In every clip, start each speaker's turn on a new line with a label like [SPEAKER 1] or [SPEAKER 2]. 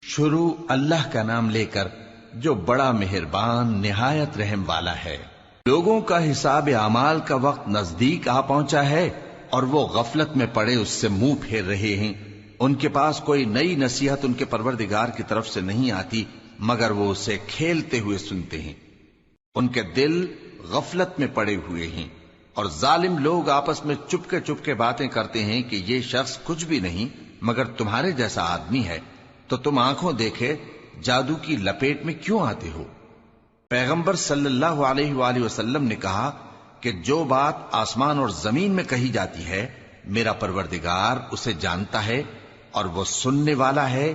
[SPEAKER 1] شروع اللہ کا نام لے کر جو بڑا مہربان نہایت رحم والا ہے۔ لوگوں کا حساب اعمال کا وقت نزدیک آ پہنچا ہے اور وہ غفلت میں پڑے اس سے منہ پھیر رہے ہیں۔ ان کے پاس کوئی نئی نصیحت ان کے پروردگار کی طرف سے نہیں آتی مگر وہ اسے کھیلتے ہوئے سنتے ہیں۔ ان کے دل غفلت میں پڑے ہوئے ہیں اور ظالم لوگ آپس میں چپکے باتیں کرتے ہیں کہ یہ شخص کچھ بھی نہیں مگر تمہارے جیسا آدمی ہے، تو تم آنکھوں دیکھے جادو کی لپیٹ میں کیوں آتے ہو؟ پیغمبر صلی اللہ علیہ وآلہ وسلم نے کہا کہ جو بات آسمان اور زمین میں کہی جاتی ہے میرا پروردگار اسے جانتا ہے اور وہ سننے والا ہے،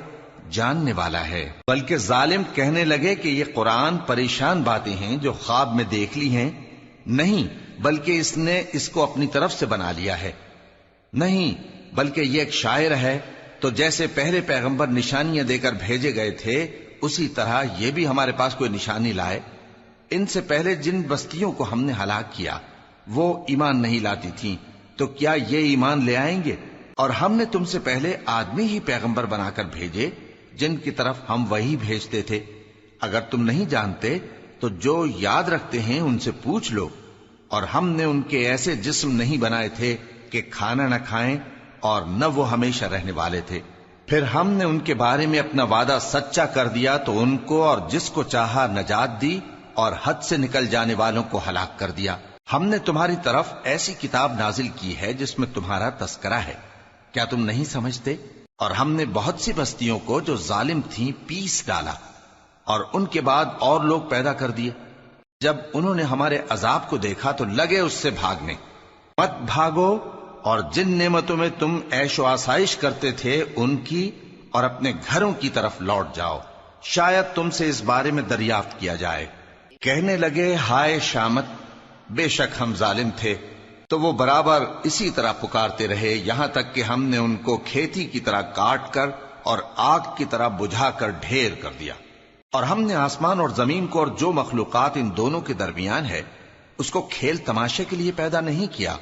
[SPEAKER 1] جاننے والا ہے۔ بلکہ ظالم کہنے لگے کہ یہ قرآن پریشان باتیں ہیں جو خواب میں دیکھ لی ہیں، نہیں بلکہ اس نے اس کو اپنی طرف سے بنا لیا ہے، نہیں بلکہ یہ ایک شاعر ہے۔ تو جیسے پہلے پیغمبر نشانیاں دے کر بھیجے گئے تھے اسی طرح یہ بھی ہمارے پاس کوئی نشانی لائے۔ ان سے پہلے جن بستیوں کو ہم نے ہلاک کیا وہ ایمان نہیں لاتی تھیں، تو کیا یہ ایمان لے آئیں گے؟ اور ہم نے تم سے پہلے آدمی ہی پیغمبر بنا کر بھیجے جن کی طرف ہم وہی بھیجتے تھے۔ اگر تم نہیں جانتے تو جو یاد رکھتے ہیں ان سے پوچھ لو۔ اور ہم نے ان کے ایسے جسم نہیں بنائے تھے کہ کھانا نہ کھائیں اور نہ وہ ہمیشہ رہنے والے تھے۔ پھر ہم نے ان کے بارے میں اپنا وعدہ سچا کر دیا تو ان کو اور جس کو چاہا نجات دی اور حد سے نکل جانے والوں کو ہلاک کر دیا۔ ہم نے تمہاری طرف ایسی کتاب نازل کی ہے جس میں تمہارا تذکرہ ہے، کیا تم نہیں سمجھتے؟ اور ہم نے بہت سی بستیوں کو جو ظالم تھیں پیس ڈالا اور ان کے بعد اور لوگ پیدا کر دیے۔ جب انہوں نے ہمارے عذاب کو دیکھا تو لگے اس سے بھاگنے۔ مت بھاگو اور جن نعمتوں میں تم عیش و آسائش کرتے تھے ان کی اور اپنے گھروں کی طرف لوٹ جاؤ، شاید تم سے اس بارے میں دریافت کیا جائے۔ کہنے لگے ہائے شامت، بے شک ہم ظالم تھے۔ تو وہ برابر اسی طرح پکارتے رہے یہاں تک کہ ہم نے ان کو کھیتی کی طرح کاٹ کر اور آگ کی طرح بجھا کر ڈھیر کر دیا۔ اور ہم نے آسمان اور زمین کو اور جو مخلوقات ان دونوں کے درمیان ہے اس کو کھیل تماشے کے لیے پیدا نہیں کیا۔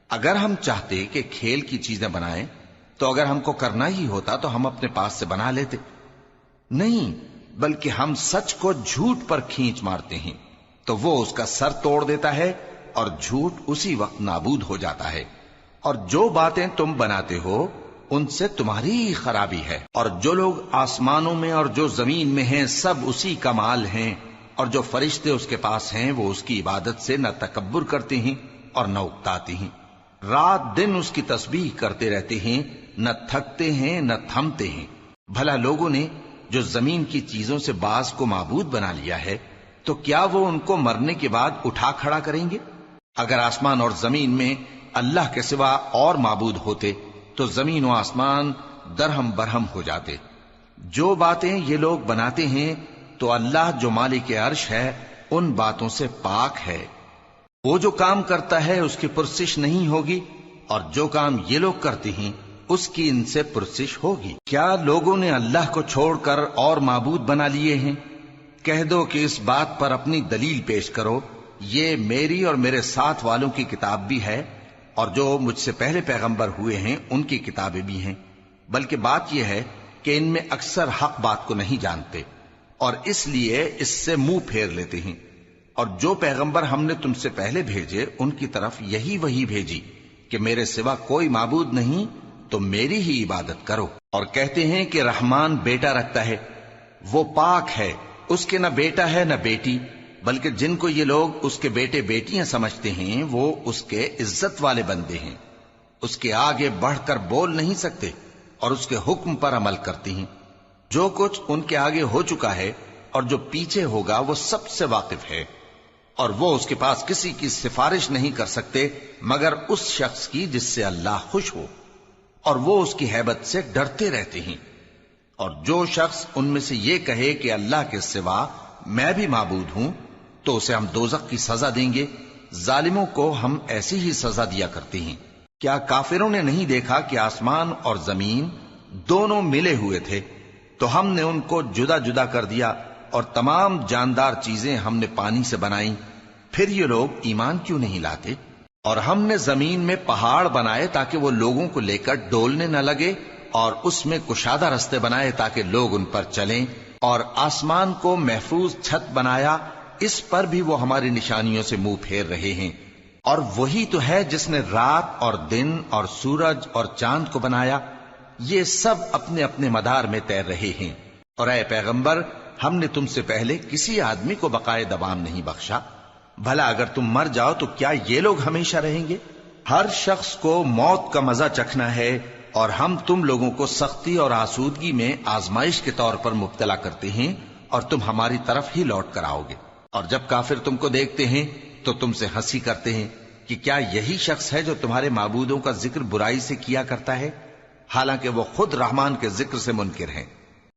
[SPEAKER 1] اگر ہم چاہتے کہ کھیل کی چیزیں بنائیں تو اگر ہم کو کرنا ہی ہوتا تو ہم اپنے پاس سے بنا لیتے، نہیں بلکہ ہم سچ کو جھوٹ پر کھینچ مارتے ہیں تو وہ اس کا سر توڑ دیتا ہے اور جھوٹ اسی وقت نابود ہو جاتا ہے۔ اور جو باتیں تم بناتے ہو ان سے تمہاری ہی خرابی ہے۔ اور جو لوگ آسمانوں میں اور جو زمین میں ہیں سب اسی کا مال ہیں، اور جو فرشتے اس کے پاس ہیں وہ اس کی عبادت سے نہ تکبر کرتے ہیں اور نہ اکتاتے ہیں، رات دن اس کی تسبیح کرتے رہتے ہیں، نہ تھکتے ہیں نہ تھمتے ہیں۔ بھلا لوگوں نے جو زمین کی چیزوں سے بعض کو معبود بنا لیا ہے تو کیا وہ ان کو مرنے کے بعد اٹھا کھڑا کریں گے؟ اگر آسمان اور زمین میں اللہ کے سوا اور معبود ہوتے تو زمین و آسمان درہم برہم ہو جاتے۔ جو باتیں یہ لوگ بناتے ہیں تو اللہ جو مالک عرش ہے ان باتوں سے پاک ہے۔ وہ جو کام کرتا ہے اس کی پرسش نہیں ہوگی، اور جو کام یہ لوگ کرتے ہیں اس کی ان سے پرسش ہوگی۔ کیا لوگوں نے اللہ کو چھوڑ کر اور معبود بنا لیے ہیں؟ کہہ دو کہ اس بات پر اپنی دلیل پیش کرو، یہ میری اور میرے ساتھ والوں کی کتاب بھی ہے اور جو مجھ سے پہلے پیغمبر ہوئے ہیں ان کی کتابیں بھی ہیں، بلکہ بات یہ ہے کہ ان میں اکثر حق بات کو نہیں جانتے اور اس لیے اس سے منہ پھیر لیتے ہیں۔ اور جو پیغمبر ہم نے تم سے پہلے بھیجے ان کی طرف یہی وحی بھیجی کہ میرے سوا کوئی معبود نہیں تو میری ہی عبادت کرو۔ اور کہتے ہیں کہ رحمان بیٹا رکھتا ہے، وہ پاک ہے، اس کے نہ بیٹا ہے نہ بیٹی، بلکہ جن کو یہ لوگ اس کے بیٹے بیٹیاں سمجھتے ہیں وہ اس کے عزت والے بندے ہیں، اس کے آگے بڑھ کر بول نہیں سکتے اور اس کے حکم پر عمل کرتے ہیں۔ جو کچھ ان کے آگے ہو چکا ہے اور جو پیچھے ہوگا وہ سب سے واقف ہے، اور وہ اس کے پاس کسی کی سفارش نہیں کر سکتے مگر اس شخص کی جس سے اللہ خوش ہو، اور وہ اس کی ہیبت سے ڈرتے رہتے ہیں۔ اور جو شخص ان میں سے یہ کہے کہ اللہ کے سوا میں بھی معبود ہوں تو اسے ہم دوزخ کی سزا دیں گے، ظالموں کو ہم ایسی ہی سزا دیا کرتے ہیں۔ کیا کافروں نے نہیں دیکھا کہ آسمان اور زمین دونوں ملے ہوئے تھے تو ہم نے ان کو جدا جدا کر دیا اور تمام جاندار چیزیں ہم نے پانی سے بنائیں، پھر یہ لوگ ایمان کیوں نہیں لاتے؟ اور ہم نے زمین میں پہاڑ بنائے تاکہ وہ لوگوں کو لے کر ڈولنے نہ لگے اور اس میں کشادہ رستے بنائے تاکہ لوگ ان پر چلیں، اور آسمان کو محفوظ چھت بنایا، اس پر بھی وہ ہماری نشانیوں سے منہ پھیر رہے ہیں۔ اور وہی تو ہے جس نے رات اور دن اور سورج اور چاند کو بنایا، یہ سب اپنے اپنے مدار میں تیر رہے ہیں۔ اور اے پیغمبر، ہم نے تم سے پہلے کسی آدمی کو بقائے دوام نہیں بخشا، بھلا اگر تم مر جاؤ تو کیا یہ لوگ ہمیشہ رہیں گے؟ ہر شخص کو موت کا مزہ چکھنا ہے، اور ہم تم لوگوں کو سختی اور آسودگی میں آزمائش کے طور پر مبتلا کرتے ہیں، اور تم ہماری طرف ہی لوٹ کر آؤ گے۔ اور جب کافر تم کو دیکھتے ہیں تو تم سے ہنسی کرتے ہیں کہ کیا یہی شخص ہے جو تمہارے معبودوں کا ذکر برائی سے کیا کرتا ہے، حالانکہ وہ خود رحمان کے ذکر سے منکر ہیں۔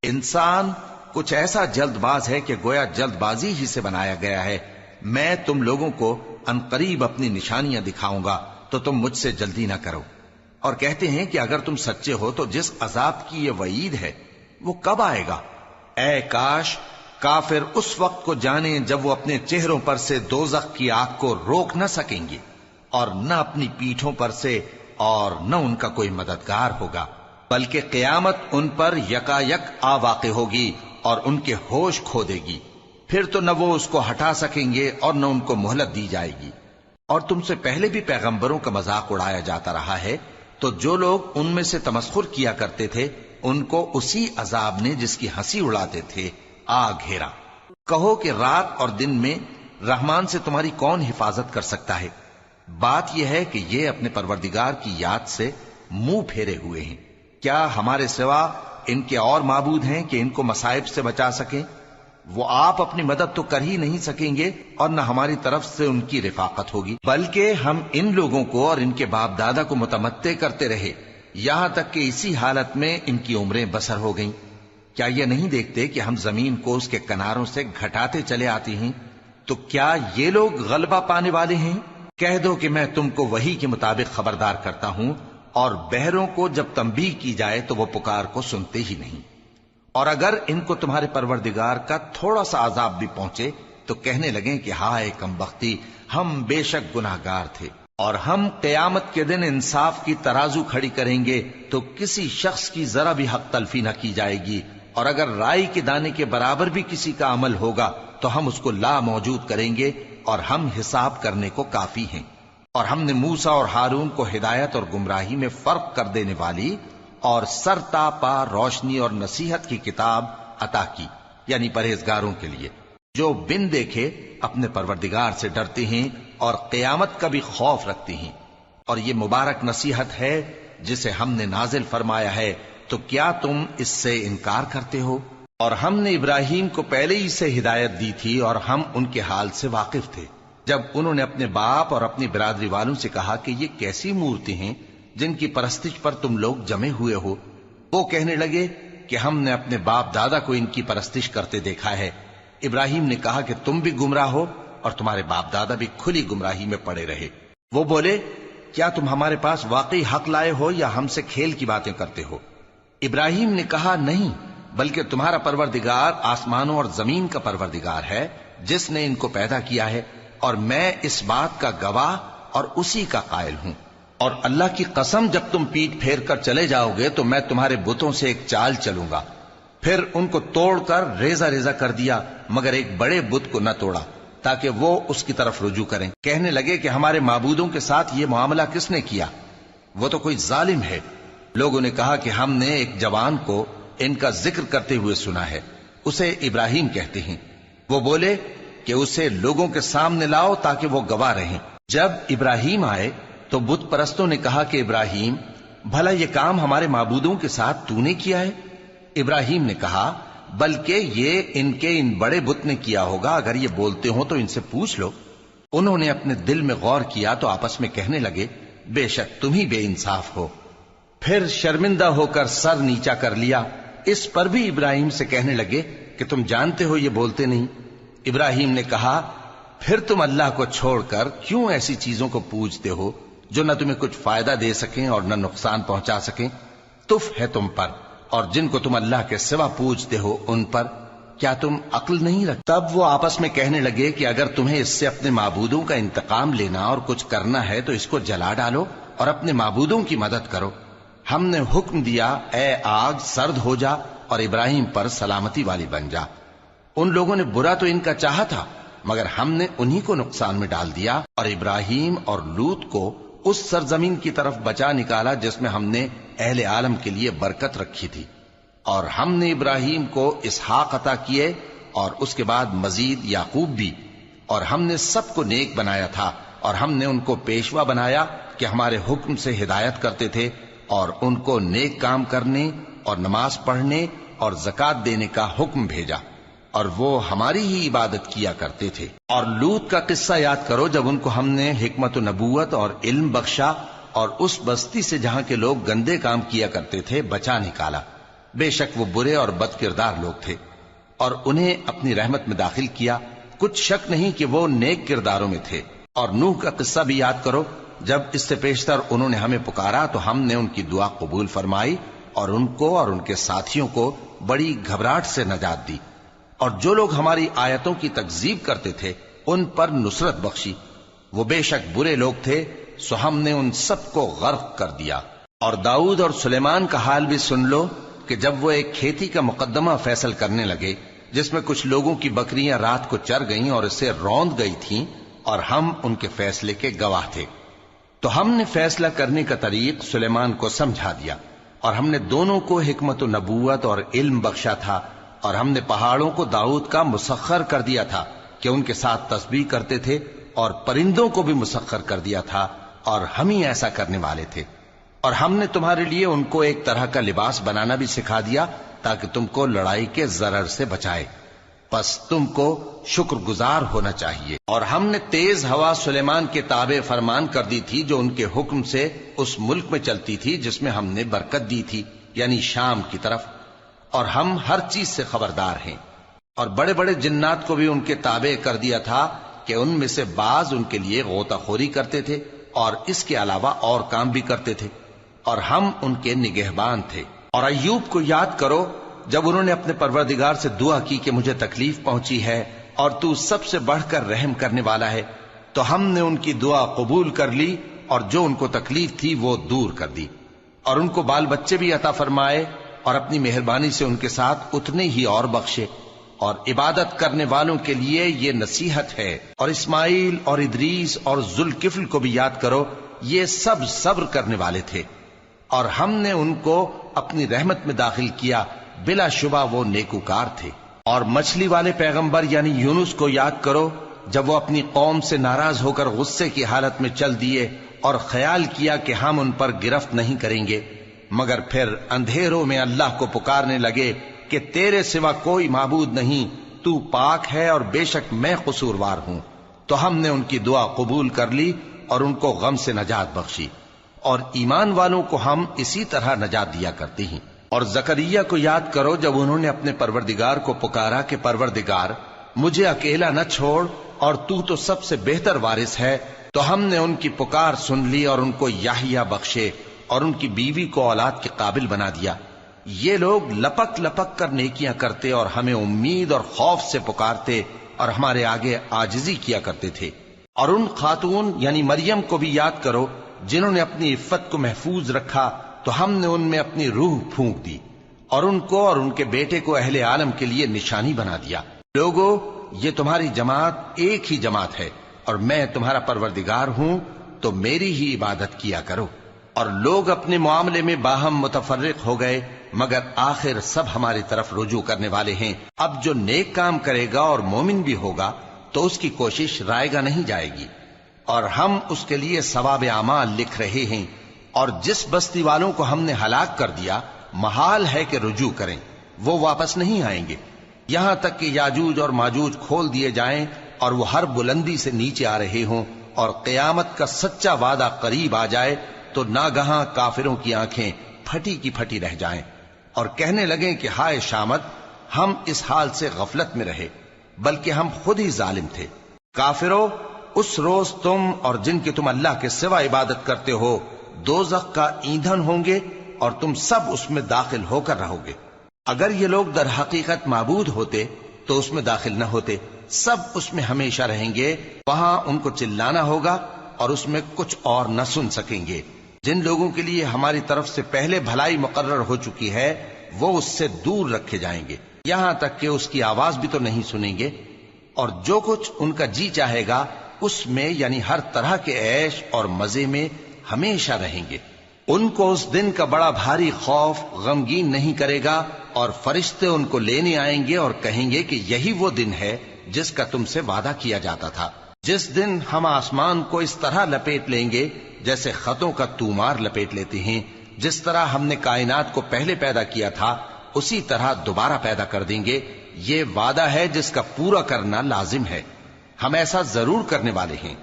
[SPEAKER 1] انسان کچھ ایسا جلد باز ہے کہ گویا جلد بازی ہی سے بنایا گیا ہے۔ میں تم لوگوں کو عنقریب اپنی نشانیاں دکھاؤں گا تو تم مجھ سے جلدی نہ کرو۔ اور کہتے ہیں کہ اگر تم سچے ہو تو جس عذاب کی یہ وعید ہے وہ کب آئے گا؟ اے کاش کافر اس وقت کو جانیں جب وہ اپنے چہروں پر سے دوزخ کی آگ کو روک نہ سکیں گے، اور نہ اپنی پیٹھوں پر سے، اور نہ ان کا کوئی مددگار ہوگا، بلکہ قیامت ان پر یکا یک آ واقع ہوگی اور ان کے ہوش کھو دے گی، پھر تو نہ وہ اس کو ہٹا سکیں گے اور نہ ان کو مہلت دی جائے گی۔ اور تم سے پہلے بھی پیغمبروں کا مذاق اڑایا جاتا رہا ہے، تو جو لوگ ان میں سے تمسخر کیا کرتے تھے ان کو اسی عذاب نے جس کی ہنسی اڑاتے تھے آ گھیرا۔ کہو کہ رات اور دن میں رحمان سے تمہاری کون حفاظت کر سکتا ہے؟ بات یہ ہے کہ یہ اپنے پروردگار کی یاد سے منہ پھیرے ہوئے ہیں۔ کیا ہمارے سوا ان کے اور معبود ہیں کہ ان کو مصائب سے بچا سکیں؟ وہ آپ اپنی مدد تو کر ہی نہیں سکیں گے، اور نہ ہماری طرف سے ان کی رفاقت ہوگی، بلکہ ہم ان لوگوں کو اور ان کے باپ دادا کو متمتع کرتے رہے، یہاں تک کہ اسی حالت میں ان کی عمریں بسر ہو گئیں۔ کیا یہ نہیں دیکھتے کہ ہم زمین کو اس کے کناروں سے گھٹاتے چلے آتے ہیں؟ تو کیا یہ لوگ غلبہ پانے والے ہیں؟ کہہ دو کہ میں تم کو وحی کے مطابق خبردار کرتا ہوں، اور بہروں کو جب تنبیہ کی جائے تو وہ پکار کو سنتے ہی نہیں۔ اور اگر ان کو تمہارے پروردگار کا تھوڑا سا عذاب بھی پہنچے تو کہنے لگیں کہ ہائے کم بختی، ہم بے شک گناہگار تھے۔ اور ہم قیامت کے دن انصاف کی ترازو کھڑی کریں گے تو کسی شخص کی ذرا بھی حق تلفی نہ کی جائے گی، اور اگر رائی کے دانے کے برابر بھی کسی کا عمل ہوگا تو ہم اس کو لا موجود کریں گے، اور ہم حساب کرنے کو کافی ہیں۔ اور ہم نے موسیٰ اور ہارون کو ہدایت اور گمراہی میں فرق کر دینے والی اور سر تا پا روشنی اور نصیحت کی کتاب عطا کی، یعنی پرہیزگاروں کے لیے جو بن دیکھے اپنے پروردگار سے ڈرتے ہیں اور قیامت کا بھی خوف رکھتے ہیں۔ اور یہ مبارک نصیحت ہے جسے ہم نے نازل فرمایا ہے، تو کیا تم اس سے انکار کرتے ہو؟ اور ہم نے ابراہیم کو پہلے ہی سے ہدایت دی تھی، اور ہم ان کے حال سے واقف تھے جب انہوں نے اپنے باپ اور اپنی برادری والوں سے کہا کہ یہ کیسی مورتی ہیں جن کی پرستش پر تم لوگ جمے ہوئے ہو۔ وہ کہنے لگے کہ ہم نے اپنے باپ دادا کو ان کی پرستش کرتے دیکھا ہے۔ ابراہیم نے کہا کہ تم بھی گمراہ ہو اور تمہارے باپ دادا بھی کھلی گمراہی میں پڑے رہے۔ وہ بولے کیا تم ہمارے پاس واقعی حق لائے ہو یا ہم سے کھیل کی باتیں کرتے ہو؟ ابراہیم نے کہا نہیں، بلکہ تمہارا پروردگار آسمانوں اور زمین کا پروردگار ہے جس نے ان کو پیدا کیا ہے، اور میں اس بات کا گواہ اور اسی کا قائل ہوں۔ اور اللہ کی قسم جب تم پیٹ پھیر کر چلے جاؤ گے تو میں تمہارے بتوں سے ایک چال چلوں گا۔ پھر ان کو توڑ کر ریزہ ریزہ کر دیا، مگر ایک بڑے بت کو نہ توڑا تاکہ وہ اس کی طرف رجوع کریں۔ کہنے لگے کہ ہمارے معبودوں کے ساتھ یہ معاملہ کس نے کیا؟ وہ تو کوئی ظالم ہے۔ لوگوں نے کہا کہ ہم نے ایک جوان کو ان کا ذکر کرتے ہوئے سنا ہے، اسے ابراہیم کہتے ہیں۔ وہ بولے کہ اسے لوگوں کے سامنے لاؤ تاکہ وہ گواہ رہیں۔ جب ابراہیم آئے تو بت پرستوں نے کہا کہ ابراہیم، بھلا یہ کام ہمارے معبودوں کے ساتھ تو نے کیا ہے؟ ابراہیم نے کہا بلکہ یہ ان بڑے بت نے کیا ہوگا، اگر یہ بولتے ہوں تو ان سے پوچھ لو۔ انہوں نے اپنے دل میں غور کیا تو آپس میں کہنے لگے بے شک تم ہی بے انصاف ہو۔ پھر شرمندہ ہو کر سر نیچا کر لیا۔ اس پر بھی ابراہیم سے کہنے لگے کہ تم جانتے ہو یہ بولتے نہیں۔ ابراہیم نے کہا پھر تم اللہ کو چھوڑ کر کیوں ایسی چیزوں کو پوجتے ہو جو نہ تمہیں کچھ فائدہ دے سکیں اور نہ نقصان پہنچا سکیں؟ تف ہے تم پر اور جن کو تم اللہ کے سوا پوجتے ہو ان پر، کیا تم عقل نہیں رکھتے؟ تب وہ آپس میں کہنے لگے کہ اگر تمہیں اس سے اپنے معبودوں کا انتقام لینا اور کچھ کرنا ہے تو اس کو جلا ڈالو اور اپنے معبودوں کی مدد کرو۔ ہم نے حکم دیا اے آگ سرد ہو جا اور ابراہیم پر سلامتی والی بن جا۔ ان لوگوں نے برا تو ان کا چاہا تھا، مگر ہم نے انہی کو نقصان میں ڈال دیا اور ابراہیم اور لوط کو اس سرزمین کی طرف بچا نکالا جس میں ہم نے اہل عالم کے لیے برکت رکھی تھی۔ اور ہم نے ابراہیم کو اسحاق عطا کیے اور اس کے بعد مزید یعقوب بھی، اور ہم نے سب کو نیک بنایا تھا، اور ہم نے ان کو پیشوا بنایا کہ ہمارے حکم سے ہدایت کرتے تھے، اور ان کو نیک کام کرنے اور نماز پڑھنے اور زکات دینے کا حکم بھیجا، اور وہ ہماری ہی عبادت کیا کرتے تھے۔ اور لوط کا قصہ یاد کرو جب ان کو ہم نے حکمت و نبوت اور علم بخشا اور اس بستی سے جہاں کے لوگ گندے کام کیا کرتے تھے بچا نکالا۔ بے شک وہ برے اور بد کردار لوگ تھے، اور انہیں اپنی رحمت میں داخل کیا، کچھ شک نہیں کہ وہ نیک کرداروں میں تھے۔ اور نوح کا قصہ بھی یاد کرو جب اس سے پیشتر انہوں نے ہمیں پکارا تو ہم نے ان کی دعا قبول فرمائی اور ان کو اور ان کے ساتھیوں کو بڑی گھبراہٹ سے نجات دی، اور جو لوگ ہماری آیتوں کی تکذیب کرتے تھے ان پر نصرت بخشی۔ وہ بے شک برے لوگ تھے، سو ہم نے ان سب کو غرق کر دیا۔ اور داؤد اور سلیمان کا حال بھی سن لو کہ جب وہ ایک کھیتی کا مقدمہ فیصل کرنے لگے جس میں کچھ لوگوں کی بکریاں رات کو چر گئیں اور اسے روند گئی تھیں، اور ہم ان کے فیصلے کے گواہ تھے، تو ہم نے فیصلہ کرنے کا طریق سلیمان کو سمجھا دیا، اور ہم نے دونوں کو حکمت و نبوت اور علم بخشا تھا، اور ہم نے پہاڑوں کو داؤد کا مسخر کر دیا تھا کہ ان کے ساتھ تسبیح کرتے تھے، اور پرندوں کو بھی مسخر کر دیا تھا، اور ہم ہی ایسا کرنے والے تھے۔ اور ہم نے تمہارے لیے ان کو ایک طرح کا لباس بنانا بھی سکھا دیا تاکہ تم کو لڑائی کے ضرر سے بچائے، پس تم کو شکر گزار ہونا چاہیے۔ اور ہم نے تیز ہوا سلیمان کے تابع فرمان کر دی تھی جو ان کے حکم سے اس ملک میں چلتی تھی جس میں ہم نے برکت دی تھی، یعنی شام کی طرف، اور ہم ہر چیز سے خبردار ہیں۔ اور بڑے بڑے جنات کو بھی ان کے تابع کر دیا تھا کہ ان میں سے بعض ان کے لیے غوطہ خوری کرتے تھے اور اس کے علاوہ اور کام بھی کرتے تھے، اور ہم ان کے نگہبان تھے۔ اور ایوب کو یاد کرو جب انہوں نے اپنے پروردگار سے دعا کی کہ مجھے تکلیف پہنچی ہے اور تو سب سے بڑھ کر رحم کرنے والا ہے، تو ہم نے ان کی دعا قبول کر لی اور جو ان کو تکلیف تھی وہ دور کر دی، اور ان کو بال بچے بھی عطا فرمائے، اور اپنی مہربانی سے ان کے ساتھ اتنے ہی اور بخشے۔ اور عبادت کرنے والوں کے لیے یہ نصیحت ہے۔ اور اسماعیل اور ادریس اور ذوالکفل کو بھی یاد کرو، یہ سب صبر کرنے والے تھے، اور ہم نے ان کو اپنی رحمت میں داخل کیا، بلا شبہ وہ نیکوکار تھے۔ اور مچھلی والے پیغمبر یعنی یونس کو یاد کرو جب وہ اپنی قوم سے ناراض ہو کر غصے کی حالت میں چل دیے اور خیال کیا کہ ہم ان پر گرفت نہیں کریں گے، مگر پھر اندھیروں میں اللہ کو پکارنے لگے کہ تیرے سوا کوئی معبود نہیں، تو پاک ہے اور بے شک میں قصوروار ہوں، تو ہم نے ان کی دعا قبول کر لی اور ان کو غم سے نجات بخشی۔ اور ایمان والوں کو ہم اسی طرح نجات دیا کرتے ہیں۔ اور زکریا کو یاد کرو جب انہوں نے اپنے پروردگار کو پکارا کہ پروردگار مجھے اکیلا نہ چھوڑ اور تو سب سے بہتر وارث ہے، تو ہم نے ان کی پکار سن لی اور ان کو یحییٰ بخشے اور ان کی بیوی کو اولاد کے قابل بنا دیا۔ یہ لوگ لپک لپک کر نیکیاں کرتے اور ہمیں امید اور خوف سے پکارتے اور ہمارے آگے عاجزی کیا کرتے تھے۔ اور ان خاتون یعنی مریم کو بھی یاد کرو جنہوں نے اپنی عفت کو محفوظ رکھا، تو ہم نے ان میں اپنی روح پھونک دی اور ان کو اور ان کے بیٹے کو اہل عالم کے لیے نشانی بنا دیا۔ لوگو، یہ تمہاری جماعت ایک ہی جماعت ہے اور میں تمہارا پروردگار ہوں، تو میری ہی عبادت کیا کرو۔ اور لوگ اپنے معاملے میں باہم متفرق ہو گئے، مگر آخر سب ہماری طرف رجوع کرنے والے ہیں۔ اب جو نیک کام کرے گا اور مومن بھی ہوگا تو اس کی کوشش رائے گا نہیں جائے گی، اور ہم اس کے لیے ثواب اعمال لکھ رہے ہیں۔ اور جس بستی والوں کو ہم نے ہلاک کر دیا محال ہے کہ رجوع کریں، وہ واپس نہیں آئیں گے، یہاں تک کہ یاجوج اور ماجوج کھول دیے جائیں اور وہ ہر بلندی سے نیچے آ رہے ہوں، اور قیامت کا سچا وعدہ قریب آ جائے تو ناگہاں کافروں کی آنکھیں پھٹی کی پھٹی رہ جائیں اور کہنے لگیں کہ ہائے شامت، ہم اس حال سے غفلت میں رہے، بلکہ ہم خود ہی ظالم تھے۔ کافروں، اس روز تم اور جن کی تم اللہ کے سوا عبادت کرتے ہو دوزخ کا ایندھن ہوں گے اور تم سب اس میں داخل ہو کر رہو گے۔ اگر یہ لوگ در حقیقت معبود ہوتے تو اس میں داخل نہ ہوتے، سب اس میں ہمیشہ رہیں گے، وہاں ان کو چلانا ہوگا اور اس میں کچھ اور نہ سن سکیں گے۔ جن لوگوں کے لیے ہماری طرف سے پہلے بھلائی مقرر ہو چکی ہے وہ اس سے دور رکھے جائیں گے، یہاں تک کہ اس کی آواز بھی تو نہیں سنیں گے، اور جو کچھ ان کا جی چاہے گا اس میں یعنی ہر طرح کے عیش اور مزے میں ہمیشہ رہیں گے۔ ان کو اس دن کا بڑا بھاری خوف غمگین نہیں کرے گا، اور فرشتے ان کو لینے آئیں گے اور کہیں گے کہ یہی وہ دن ہے جس کا تم سے وعدہ کیا جاتا تھا، جس دن ہم آسمان کو اس طرح لپیٹ لیں گے جیسے خطوں کا تومار لپیٹ لیتے ہیں، جس طرح ہم نے کائنات کو پہلے پیدا کیا تھا اسی طرح دوبارہ پیدا کر دیں گے۔ یہ وعدہ ہے جس کا پورا کرنا لازم ہے، ہم ایسا ضرور کرنے والے ہیں۔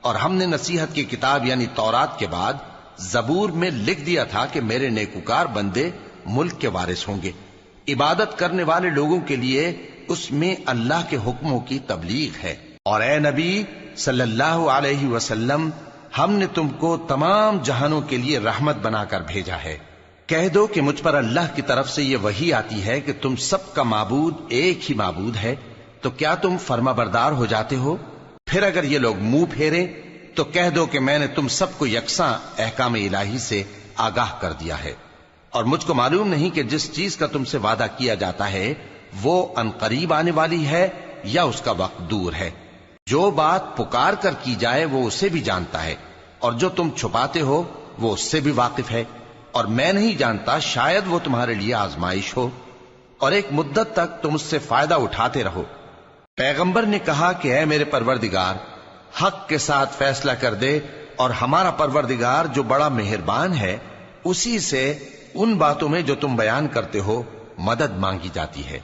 [SPEAKER 1] اور ہم نے نصیحت کی کتاب یعنی تورات کے بعد زبور میں لکھ دیا تھا کہ میرے نیکوکار بندے ملک کے وارث ہوں گے۔ عبادت کرنے والے لوگوں کے لیے اس میں اللہ کے حکموں کی تبلیغ ہے۔ اور اے نبی صلی اللہ علیہ وسلم، ہم نے تم کو تمام جہانوں کے لیے رحمت بنا کر بھیجا ہے۔ کہہ دو کہ مجھ پر اللہ کی طرف سے یہ وحی آتی ہے کہ تم سب کا معبود ایک ہی معبود ہے، تو کیا تم فرما بردار ہو جاتے ہو؟ پھر اگر یہ لوگ منہ پھیریں تو کہہ دو کہ میں نے تم سب کو یکساں احکام الہی سے آگاہ کر دیا ہے، اور مجھ کو معلوم نہیں کہ جس چیز کا تم سے وعدہ کیا جاتا ہے وہ عنقریب آنے والی ہے یا اس کا وقت دور ہے۔ جو بات پکار کر کی جائے وہ اسے بھی جانتا ہے، اور جو تم چھپاتے ہو وہ اس سے بھی واقف ہے، اور میں نہیں جانتا شاید وہ تمہارے لیے آزمائش ہو، اور ایک مدت تک تم اس سے فائدہ اٹھاتے رہو۔ پیغمبر نے کہا کہ اے میرے پروردگار، حق کے ساتھ فیصلہ کر دے، اور ہمارا پروردگار جو بڑا مہربان ہے اسی سے ان باتوں میں جو تم بیان کرتے ہو مدد مانگی جاتی ہے۔